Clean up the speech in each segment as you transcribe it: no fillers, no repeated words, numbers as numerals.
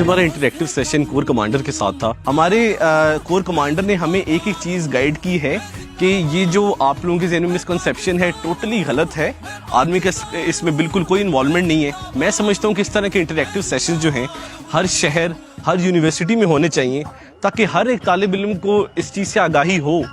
हमारा interactive session core commander के साथ था। हमारे कोर कमांडर ने हमें एक एक चीज़ गाइड की है कि ये जो आप लोगों के ज़हन में मिसकंसेप्शन है टोटली गलत है, आर्मी का इसमें बिल्कुल कोई इन्वॉल्वमेंट नहीं है। मैं समझता हूँ कि इस तरह के इंटरेक्टिव सेशन जो हैं हर शहर हर यूनिवर्सिटी में होने चाहिए, ताकि हर एक तालिब इल्म को इस चीज़ से आगाही हो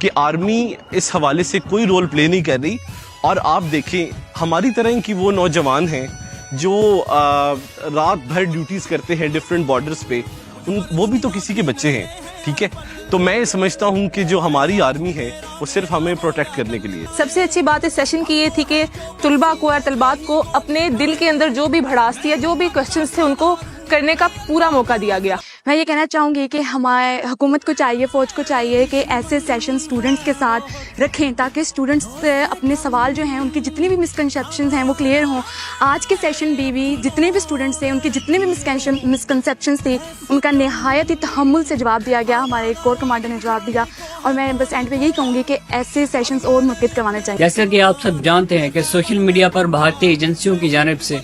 कि आर्मी इस हवाले से कोई रोल प्ले नहीं कर रही। और आप देखें हमारी तरह की वो नौजवान हैं जो रात भर ड्यूटीज़ करते हैं डिफरेंट बॉर्डर्स पे, वो भी तो किसी के बच्चे हैं, ठीक है। तो मैं समझता हूँ कि जो हमारी आर्मी है वो सिर्फ हमें प्रोटेक्ट करने के लिए। सबसे अच्छी बात इस सेशन की ये थी कि तलबा को और तलबात को अपने दिल के अंदर जो भी भड़ास थी या जो भी क्वेश्चंस थे उनको करने का पूरा मौका दिया गया। मैं ये कहना चाहूँगी कि हमारे हुकूमत को चाहिए, फ़ौज को चाहिए कि ऐसे सेशन स्टूडेंट्स के साथ रखें ताकि स्टूडेंट्स अपने सवाल जो हैं उनकी जितनी भी मिसकंसेप्शंस हैं वो क्लियर हों। आज के सेशन भी जितने भी स्टूडेंट्स थे उनकी जितने भी मिसकंसेप्शंस थी उनका नहायत ही तहम्मुल से जवाब दिया गया, हमारे कोर कमांडर ने जवाब दिया। और मैं बस एंड पे यही कहूँगी कि ऐसे सेशंस और मुनक़िद करवाने चाहिए। जैसा कि आप सब जानते हैं कि सोशल मीडिया पर भारतीय एजेंसियों की जानिब से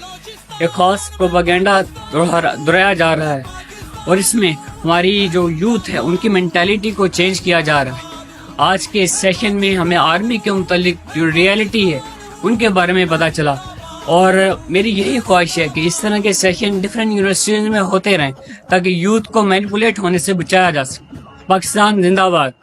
एक खास प्रोपेगेंडा दोहराया जा रहा है और इसमें हमारी जो यूथ है उनकी मेंटालिटी को चेंज किया जा रहा है। आज के इस सेशन में हमें आर्मी के मुतालिक जो रियलिटी है उनके बारे में पता चला और मेरी यही ख्वाहिश है कि इस तरह के सेशन डिफरेंट यूनिवर्सिटीज में होते रहें ताकि यूथ को मैनिपुलेट होने से बचाया जा सके। पाकिस्तान जिंदाबाद।